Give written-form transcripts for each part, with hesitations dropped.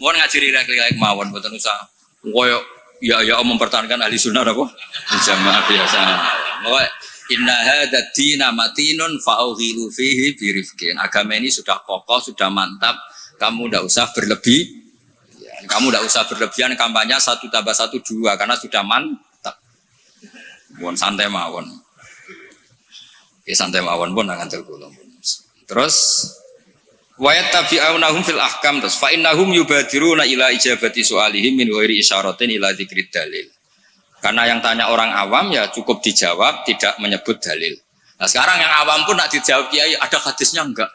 Mohon ngajari rek-rek mawon mboten usah koyo ya mempertahankan ahli sunnah apa? Jamaah biasa. Bahwa inna hadzal dina matinun fa'ughilu fihi birifqin. Agama ini sudah kokoh, sudah mantap. Kamu tidak usah berlebih. Kamu tidak usah berlebihan kampanye 1 tambah 1 2 karena sudah mantap. Mohon santai mawon. Ya santai mawon pun akan tergolong. Terus wa yattabi'unahum fil ahkam terus fa innahum yubadiruna ila ijabati su'alihim min ghairi isyaratin ila dzikrid dalil. Karena yang tanya orang awam ya cukup dijawab tidak menyebut dalil. Nah sekarang yang awam pun nak dijawab kiai ada hadisnya enggak?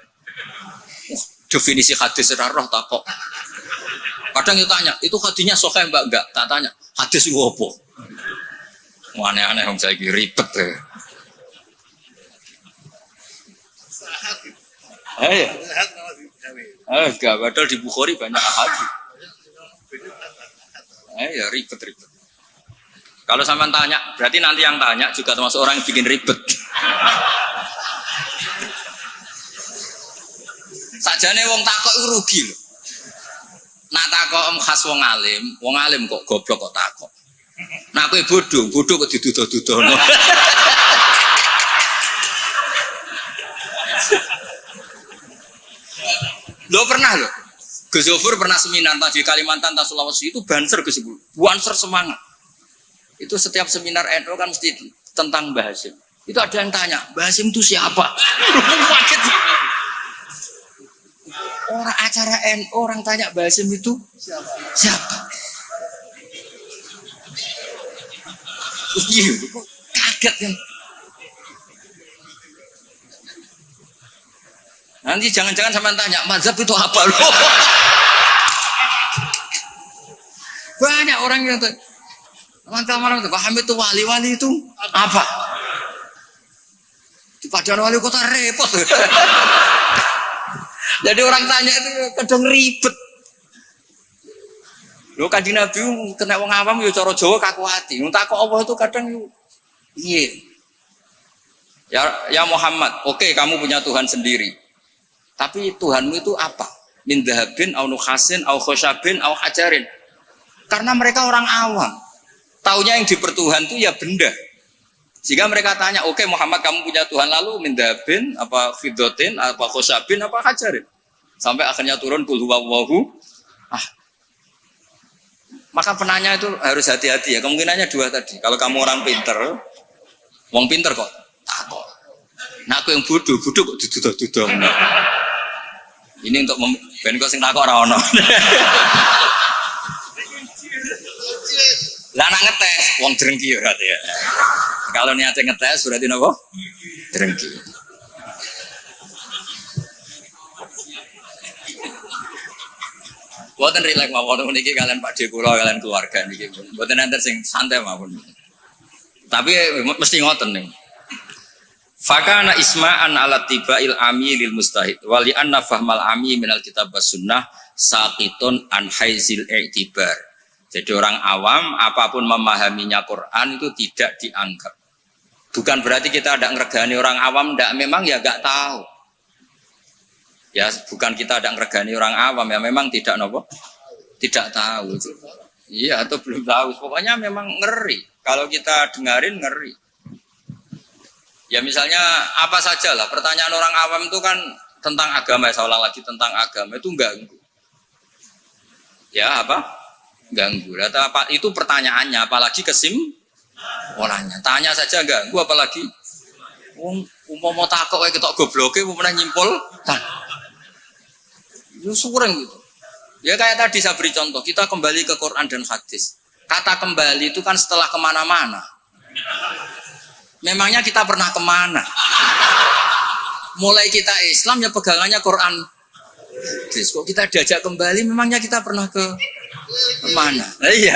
Definisi hadis ora roh tak kok. Kadang itu tanya, itu hadisnya sahih mbak enggak? Tak tanya, hadis itu apa? Aneh-aneh yang saya ribet ya. Enggak, padahal di Bukhari banyak hadis. Ya ribet. Kalau sampean tanya, berarti nanti yang tanya juga termasuk orang yang bikin ribet. Sajane wong takok iku rugi lho. Nak takok khas wong alim kok goblok kok takok. Nak kowe bodho kok diduduh-duduhno. Lo pernah lo? Gus Zofur pernah seminar di Kalimantan, Sulawesi itu banser Gus Zofur. Banser semangat. Itu setiap seminar NU kan mesti tentang Mbah Hasyim. Itu ada yang tanya, Mbah Hasyim itu siapa? Orang acara NU orang tanya Mbah Hasyim itu siapa? Iya, kaget kan? Nanti jangan-jangan sama tanya, mazhab itu apa loh? Banyak orang yang malam itu paham itu wali itu apa? Di Padang wali kota repot. Jadi orang tanya itu kadang ribet. Lo Kanjeng Nabi kena wong awam yo cara Jawa kaku hati. Entah kok Allah itu kadang iya. Ya Muhammad, oke kamu punya Tuhan sendiri. Tapi Tuhanmu itu apa? Min dhahabin au nukhasin au khosyabin au hajarin. Karena mereka orang awam. Taunya yang dipertuhan itu ya benda. Jika mereka tanya, oke Muhammad kamu punya Tuhan lalu min dhahabin apa fiddatin apa khosyabin apa hajarin. Sampai akhirnya turun qul huwallahu. Maka penanya itu harus hati-hati ya. Kemungkinannya 2 tadi. Kalau kamu orang pinter, wong pinter kok takok. Nah aku yang bodoh kok diduduh-duduh. Ini untuk ben kok sing takok ora ono. Lah nak ngetes wong drengki ya berarti ya. Kalau niatnya ngetes berarti napa? Drengki. Boten rileks mawon niki kalian Pak De kula kalian keluarga niki. Boten enten sing santai mawon. Tapi mesti ngoten nih. Fakana isma'an ala tibail ami lil mustahid wali anna fahmal ami minal kitab was sunnah saqitun an haizil i'tibar. Jadi orang awam apapun memahaminya Quran itu tidak dianggap. Bukan berarti kita tidak ngeregani orang awam, tidak, memang ya nggak tahu. Ya bukan kita tidak ngeregani orang awam, ya memang tidak nopo, tidak tahu. Iya atau belum tahu. Pokoknya memang ngeri. Kalau kita dengarin ngeri. Ya misalnya apa saja lah, pertanyaan orang awam itu kan tentang agama, saya ulang lagi tentang agama itu ganggu. Ya apa? Ganggu. Data apa itu pertanyaannya, apalagi kesimpulannya. Tanya saja ganggu, apalagi mau takut kayak ketok gobloke, mau pernah nyimpul, kan? Itu sureng gitu. Ya kayak tadi saya beri contoh, kita kembali ke Quran dan hadis. Kata kembali itu kan setelah kemana-mana. Memangnya kita pernah kemana? Mulai kita Islam ya pegangannya Quran. Terus kok kita diajak kembali, memangnya kita pernah kemana? Nah, iya.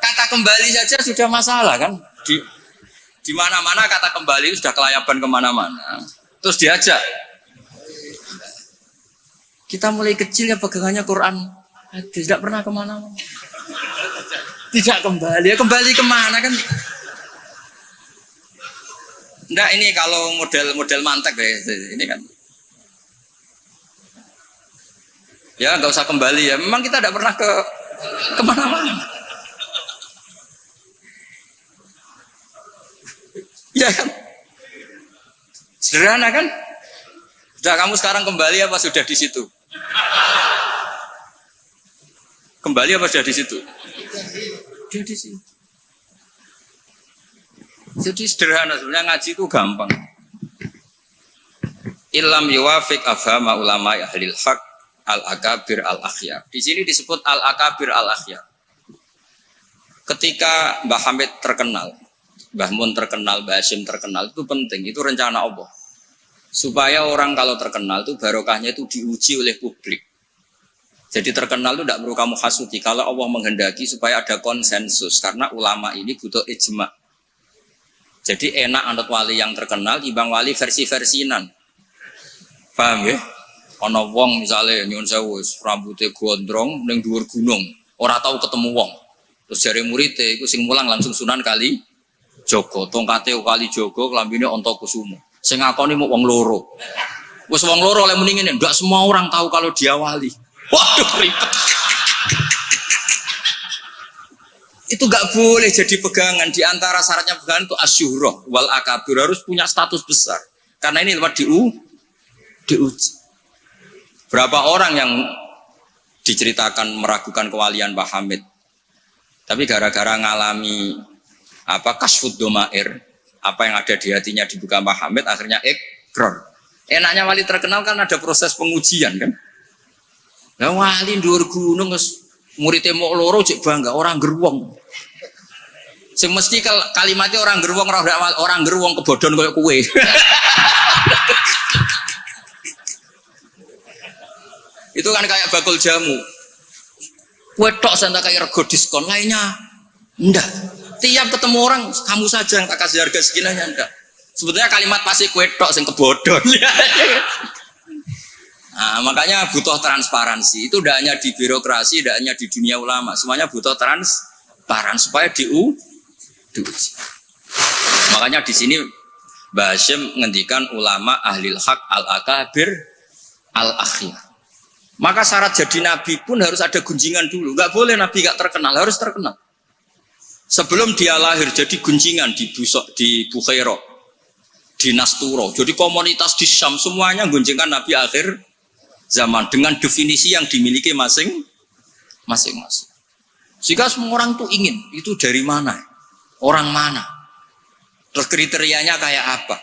Kata kembali saja sudah masalah kan? Di mana-mana kata kembali sudah kelayaban kemana-mana. Terus diajak. Kita mulai kecil ya pegangannya Quran. Tidak pernah kemana-mana. Tidak kembali. Ya kembali kemana kan? Enggak, ini kalau model mantek ya, ini kan. Ya nggak usah kembali ya. Memang kita tidak pernah kemana-mana. Ya kan? Sederhana kan? Sudah kamu sekarang kembali apa sudah di situ? Kembali apa sudah di situ? Sudah di situ. Jadi sederhana sebenarnya ngaji itu gampang. Ilam yuwafiq afhama ulama ahlil haq al-akabir al-akhyar. Di sini disebut al-akabir al-akhyar. Ketika Mbah Hamid terkenal, Mbah Mun terkenal, Mbah Hashim terkenal, itu penting, itu rencana Allah. Supaya orang kalau terkenal itu barokahnya itu diuji oleh publik. Jadi terkenal itu tidak perlu kamu hasuti. Kalau Allah menghendaki supaya ada konsensus, karena ulama ini butuh ijma. Jadi enak anut wali yang terkenal, timbang wali versi-versinan. Paham ya? Ana wong misale nyuwun sewu rambutnya gondrong ning dhuwur gunung, ora tahu ketemu wong. Terus jare muridé iku sing mulang langsung Sunan Kali Jogo, tongkate Kali Jogo, klambine Antakusuma. Sing ngakoni mung wong loro. Wis wong loro oleh muni ngene, enggak semua orang tahu kalau dia wali. Waduh ribet. Itu enggak boleh jadi pegangan. Di antara syaratnya pegangan itu asyuhrah wal akabir, harus punya status besar. Karena ini lewat diuji. Berapa orang yang diceritakan meragukan kewalian Mbah Hamid, tapi gara-gara ngalami kasfud domair, apa yang ada di hatinya dibuka Mbah Hamid, akhirnya ikrar. Enaknya wali terkenal kan ada proses pengujian kan. Nah wali dhuwur gunung muridnya mau loro cek bangga orang geruwong. Sing mesti kalimatnya orang geruwong, orang geruwong kebodhon koyo kowe. Itu kan kayak bakul jamu. Wetok santai kayak rego diskon, lainnya enggak. Tiap ketemu orang kamu saja yang tak kasih harga seginanya enggak. Sebetulnya kalimat pasti wetok sing kebodhon. Nah, makanya butuh transparansi. Itu tidak hanya di birokrasi, tidak hanya di dunia ulama, semuanya butuh transparan supaya diuji. Makanya di sini Mbah Hashim ngendikan ulama ahlil haq al-akabir al-akhyar. Maka syarat jadi nabi pun harus ada gunjingan dulu. Enggak boleh nabi enggak terkenal, harus terkenal. Sebelum dia lahir jadi gunjingan di Bukhairah, di Nasturo. Jadi komunitas di Syam semuanya gunjingkan nabi akhir zaman dengan definisi yang dimiliki masing-masing. Jika semua orang tuh ingin, itu dari mana? Orang mana? Terus kriterianya kayak apa?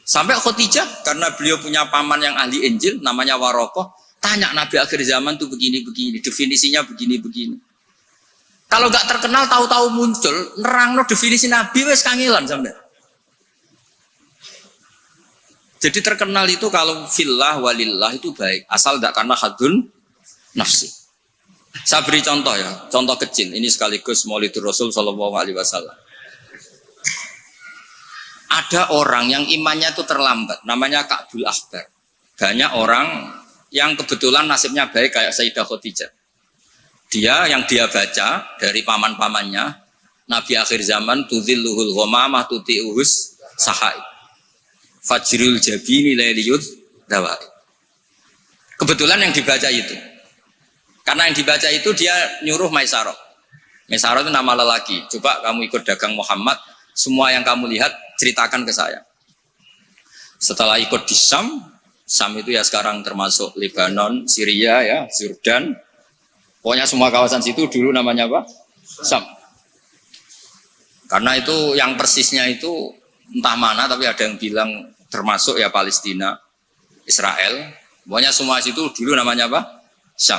Sampai Khadijah karena beliau punya paman yang ahli Injil namanya Warokoh, tanya Nabi akhir zaman tuh begini-begini, definisinya begini-begini. Kalau nggak terkenal tahu-tahu muncul, nerangno definisi Nabi wes kangelan sampai. Jadi terkenal itu kalau fillah walillah itu baik, asal tidak karena hadun nafsi. Saya beri contoh ya, contoh kecil. Ini sekaligus Maulidur Rasul Shallallahu Alaihi Wasallam. Ada orang yang imannya itu terlambat, namanya Ka'bul Ahbar. Banyak orang yang kebetulan nasibnya baik kayak Sayyidah Khadijah. Yang dia baca dari paman-pamannya, Nabi akhir zaman tudzilluhul ghamamah tuti'uhus sahai. Fajrul jabini lailiyud dawai. Kebetulan yang dibaca itu. Karena yang dibaca itu dia nyuruh Maisarah. Maisarah itu nama lelaki. Coba kamu ikut dagang Muhammad, semua yang kamu lihat ceritakan ke saya. Setelah ikut di Syam itu ya sekarang termasuk Lebanon, Syria ya, Jordan. Pokoknya semua kawasan situ dulu namanya apa? Syam. Karena itu yang persisnya itu entah mana, tapi ada yang bilang termasuk ya Palestina, Israel. Pokoknya semua situ dulu namanya apa? Syam.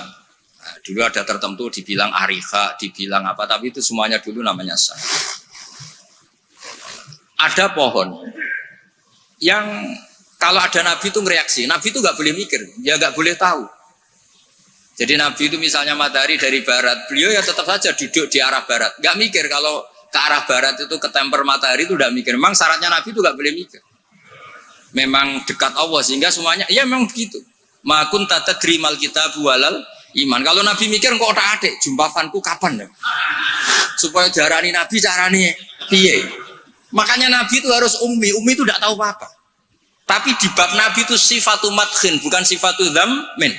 Nah, dulu ada tertentu dibilang Ariha, dibilang apa, tapi itu semuanya dulu namanya Syam. Ada pohon yang kalau ada Nabi itu ngereaksi, Nabi itu nggak boleh mikir, ya nggak boleh tahu. Jadi Nabi itu misalnya matahari dari barat, beliau ya tetap saja duduk di arah barat, nggak mikir kalau ke arah barat itu ketemper matahari itu udah mikir. Memang syaratnya Nabi itu nggak boleh mikir. Memang dekat Allah sehingga semuanya, ya memang begitu. Makun tata terimal kita bualal iman. Kalau Nabi mikir kok tak ada, jumpafanku kapan ya? Supaya jarani Nabi carane piye. Makanya Nabi itu harus ummi itu tidak tahu apa-apa. Tapi di bab Nabi itu sifatu madkhin, bukan sifatu dzammin.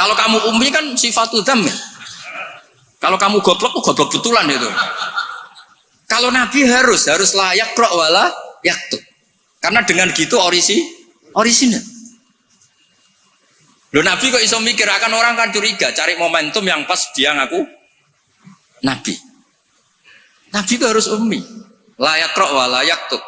Kalau kamu ummi kan sifatul dzam. Kalau kamu goblok betulan itu. Kalau Nabi harus layak yaqra wala yaktub. Karena dengan gitu orisinal. Loh Nabi kok iso mikir, akan orang kan curiga, cari momentum yang pas dia ngaku Nabi. Nabi itu harus ummi, layak yaqra wala yaktub.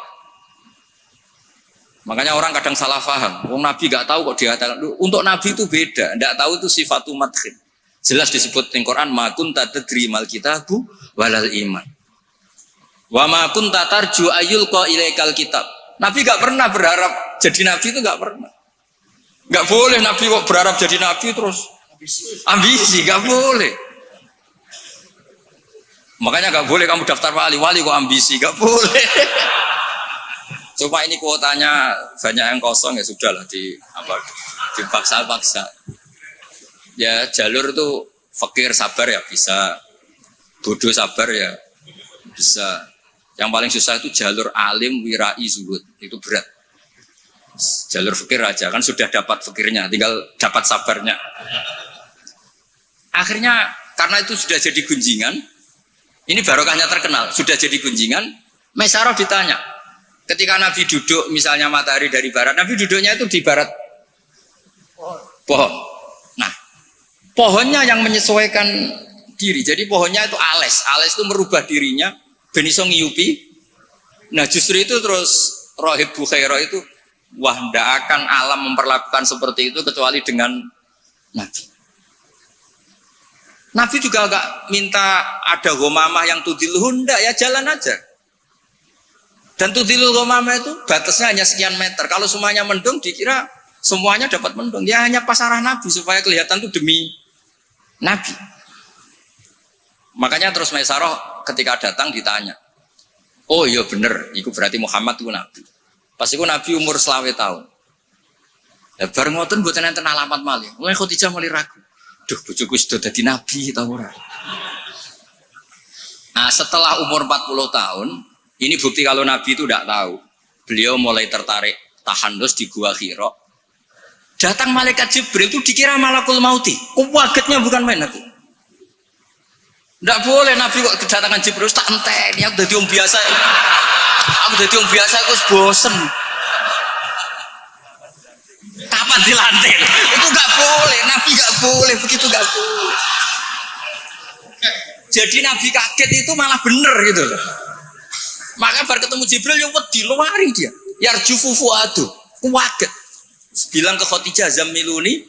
Makanya orang kadang salah paham. Nabi gak tahu kok dia. Untuk Nabi itu beda. Tidak tahu itu sifatu madkhin. Jelas disebut di Quran. Ma kunta tadri mal kitabu walal iman. Wa ma kunta tarju ayyulqa ilaikal kitab. Nabi gak pernah berharap jadi Nabi itu gak pernah. Gak boleh Nabi kok berharap jadi Nabi terus ambisi. Gak boleh. Makanya gak boleh kamu daftar wali kok ambisi. Gak boleh. Cuma ini kuotanya banyak yang kosong ya sudahlah dipaksa-paksa. Ya jalur itu fakir sabar ya bisa, bodoh sabar ya bisa. Yang paling susah itu jalur alim wirai zuhud, itu berat. Jalur fakir aja kan sudah dapat fakirnya, tinggal dapat sabarnya. Akhirnya karena itu sudah jadi gunjingan, ini barokahnya terkenal, sudah jadi gunjingan. Maisarah ditanya. Ketika Nabi duduk, misalnya matahari dari barat, Nabi duduknya itu di barat pohon. Nah, pohonnya yang menyesuaikan diri. Jadi pohonnya itu ales itu merubah dirinya, ben iso ngiyupi. Nah, justru itu terus Rohib Bukhairah itu, wah, ndak akan alam memperlakukan seperti itu kecuali dengan Nabi. Nabi juga agak minta ada gomamah yang tudilhun, ndak ya jalan aja. Dan tudilul ghamamah itu batasnya hanya sekian meter. Kalau semuanya mendung dikira semuanya dapat mendung. Ya hanya pas arah Nabi supaya kelihatan itu demi Nabi. Makanya terus Maisarah ketika datang ditanya. Oh iya bener, itu berarti Muhammad itu Nabi. Pas itu Nabi umur 20 tahun. Ya bareng ngoten mboten enten alamat malih. Mulai Khadijah mulai ragu. Duh bojoku sudah jadi Nabi ta ora. Nah, setelah umur 40 tahun ini bukti kalau Nabi itu tidak tahu. Beliau mulai tertarik tahandus di Gua Hira. Datang malaikat Jibril itu dikira malakul mauti. Kagetnya bukan main Nabi. Tidak boleh Nabi kok kedatangan Jibril tak enteni. Aku jadi orang biasa. Aku bosen. Kapan dilantik? Itu nggak boleh. Nabi nggak boleh begitu, nggak boleh. Jadi Nabi kaget itu malah bener gitu. Maka baru ketemu Jibril yang wedi lari dia. Yarju fufuadu, kuwaget. Bilang ke Khadijah zamiluni.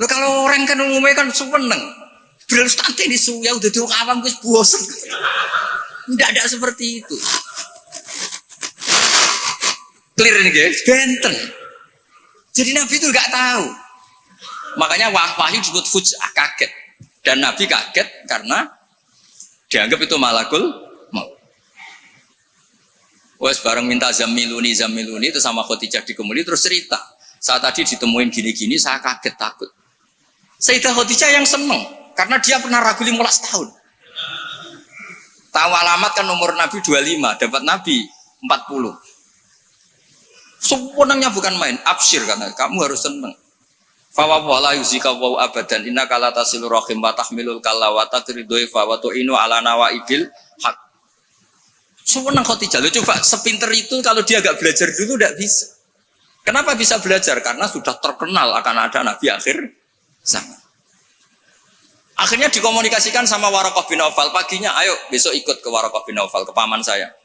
Lo kalau orang kan umumnya kan seneng. Jibril tante ini ya udah diuruk awam gue bosen. Tidak ada seperti itu. Clear ini guys, benten. Jadi Nabi itu nggak tahu. Makanya wahyu disebut fuj'ah, kaget. Dan Nabi kaget karena dianggap itu malakul maut. Wes bareng minta zamiluni itu sama Khadijah dikemuli terus cerita. Saat tadi ditemuin gini-gini saya kaget takut. Sayyidah Khadijah yang seneng karena dia pernah ragu 15 tahun. Tahu alamat kan umur Nabi 25, dapat Nabi 40. Sebenarnya bukan main, absyir karena kamu harus seneng. Fa wala yuzika wa abadan innaka la tasilur rahim wa tahmilul kalla wa taqridoi fa wa tu'inu ala nawaibil haq. Sewenang Khadijah. Coba sepinter itu kalau dia agak belajar dulu tidak bisa. Kenapa bisa belajar? Karena sudah terkenal akan ada nabi akhir zaman. Akhirnya dikomunikasikan sama Waraqah bin Naufal, paginya ayo besok ikut ke Waraqah bin Naufal, ke paman saya.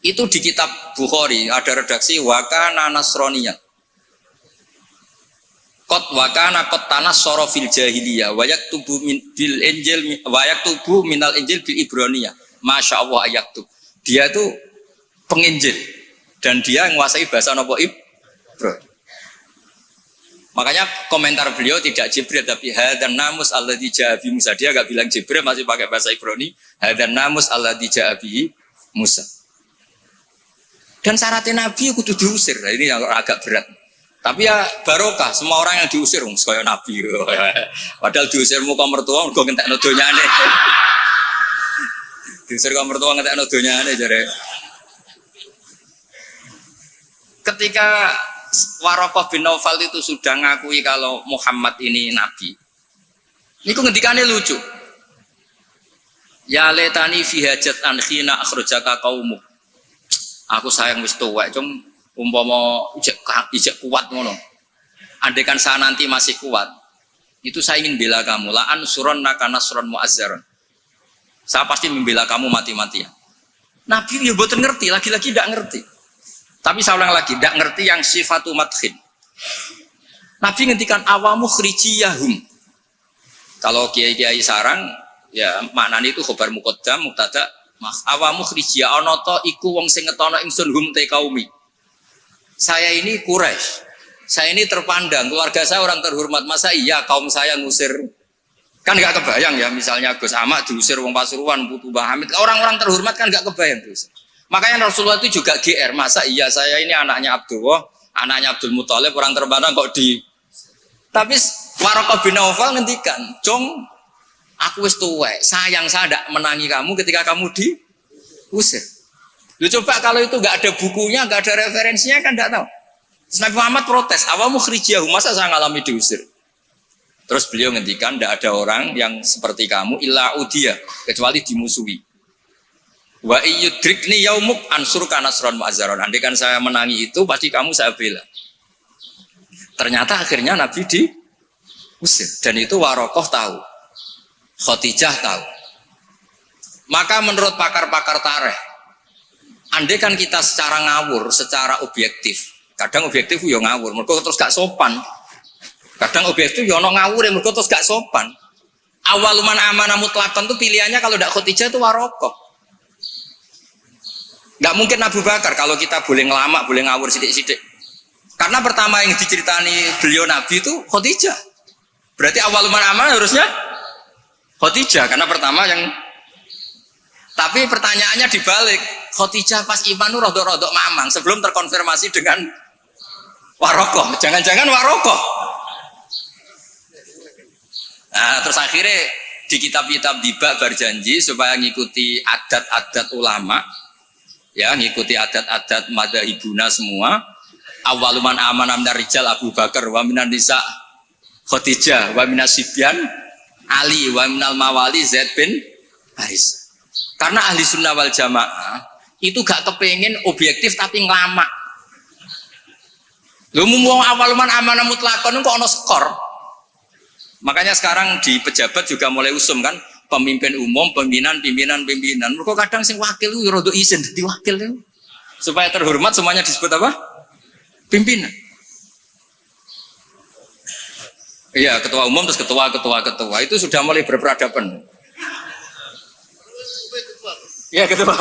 Itu di kitab Bukhari ada redaksi wakana nasroniyan. Kot wakana kot tanah sorofil jahiliyah wayak tubuh bil injil wayak tubuh minal injil bil ibroniyah. Masya Allah ayat tuh dia itu penginjil dan dia menguasai bahasa nopo ibron. Makanya komentar beliau tidak Jibril tapi hadan namus alladzi ja'a bi Musa. Dia enggak bilang Jibril, masih pakai bahasa Ibrani. Hadan namus alladzi ja'a bi Musa. Dan syaratnya Nabi kudu diusir. Nah, ini yang agak berat. Tapi ya barokah, semua orang yang diusir kaya Nabi. Padahal diusirmu kok mertua mergo ngentekno donyane. Diusir kok mertua ngentekno donyane jare. Ketika Waraqah bin Naufal itu sudah ngakui kalau Muhammad ini nabi. Niku ngendikane lucu. Ya letani fi hajat an khina akhrajaka qaumuk. Aku sayang wis tuwek, cung umpama ijek kuat ngono. Andaikan saya nanti masih kuat, itu saya ingin bela kamu. La ansuron naka nasron muazzaron. Saya pasti membela kamu mati-matian. Nabi ya boten ngerti, lagi-lagi tidak ngerti. Tapi saya ulang lagi, tidak ngerti yang sifatu madkhin. Nabi ngendikan awamu khrijiyahum. Kalau kiai-kiai sarang, ya maknanya itu khobar muqaddam, mubtada, awamu khrijiyah ana ta iku wong sing ngetono ingsun hum te kaumi. Saya ini Quraisy. Saya ini terpandang, keluarga saya orang terhormat. Masa iya kaum saya ngusir? Kan nggak kebayang ya, misalnya Gus Ahmad diusir wong Pasuruan, Putu Mbah Hamid, orang-orang terhormat kan nggak kebayang terus. Makanya Rasulullah itu juga GR, masa iya saya ini anaknya Abdullah, anaknya Abdul Muthalib, orang terpandang kok di. Tapi Waraqah bin Naufal ngendikan, "Cung, aku wis tuwek, sayang saya tidak menangi kamu ketika kamu diusir." Lu coba kalau itu nggak ada bukunya, nggak ada referensinya kan nggak tahu. Nabi Muhammad protes, awamu khrijiyahum, masa saya ngalami diusir. Terus beliau ngendikan, tidak ada orang yang seperti kamu illa udiya, kecuali dimusuhi. Wa iyyudrikni yaumuk ansurka nasron mu'azzaron. Andai kan saya menangi itu, pasti kamu saya bela. Ternyata akhirnya Nabi diusir. Dan itu Waraqah tahu, Khadijah tahu. Maka menurut pakar-pakar tarikh, andai kan kita secara ngawur, secara objektif, kadang objektif yo ngawur, mergo terus gak sopan. Kadang objektif yo ono ngawur, mergo terus gak sopan. Awaluman amanah mutlaqan tuh pilihannya kalau ndak Khadijah itu Waraqah. Nggak mungkin Abu Bakar kalau kita boleh ngelamak, boleh ngawur sidik-sidik. Karena pertama yang diceritani beliau Nabi itu Khadijah. Berarti awaluman amanah harusnya Khadijah karena pertama yang. Tapi pertanyaannya dibalik, Khadijah pas iman itu rodok-rodok mamang sebelum terkonfirmasi dengan Waraqah. Jangan-jangan Waraqah. Nah, terus akhirnya di kitab-kitab dibak berjanji supaya ngikuti adat-adat ulama, ya ngikuti adat-adat madzhabuna semua. Awaluman amanah minar rijal Abu Bakar, wa minan nisa Khadijah, wa minas sibyan Ali, wa minal mawali Zaid bin Haris. Karena ahli sunnah wal jamaah itu gak kepengen objektif tapi ngelamak. Lu mau awaluman amanah mutlaqan kok ono skor. Makanya sekarang di pejabat juga mulai usum kan, pemimpin umum, pimpinan. Mereka kadang sing wakil itu rada izin dadi wakil itu. Supaya terhormat semuanya disebut apa? Pimpinan. Iya, ketua umum terus ketua itu sudah mulai berperadaban. Iya ketua.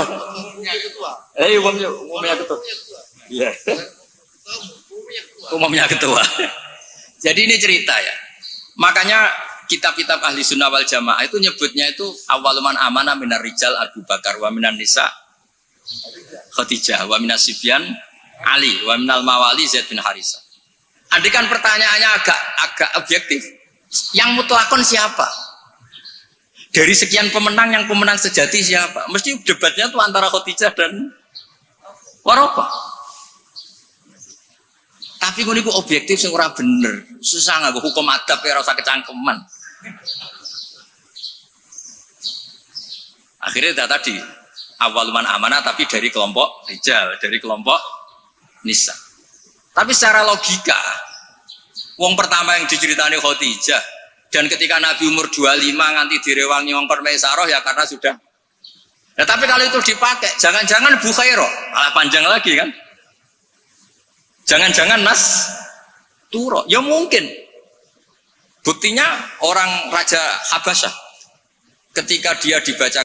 Umumnya ketua. Iya. Umumnya ketua. Jadi ini cerita ya. Makanya kitab-kitab ahli sunnah wal jamaah itu nyebutnya itu awaluman amanah minar rijal Abu Bakar, wa minan nisa Khadijah, wa minas sibyan Ali, wa minal mawali Zaid bin Harisah. Andai kan pertanyaannya agak objektif, yang mutlakon siapa? Dari sekian pemenang, yang pemenang sejati siapa? Mesti debatnya tuh antara Khadijah dan Waraqah. Tapi gue objektif sing ora bener, susah nggak hukum adab ya rasa kecangkeman. Akhirnya tadi awaluman amanah tapi dari kelompok rijal, dari kelompok nisa. Tapi secara logika, wong pertama yang diceritani Khadijah dan ketika Nabi umur 25 nganti direwangi wong Maisarah ya karena sudah. Ya, tapi kalau itu dipakai, jangan-jangan Bukhairah malah panjang lagi kan? Jangan-jangan Nas Turo, ya mungkin. Buktinya orang Raja Habasyah ketika dia dibaca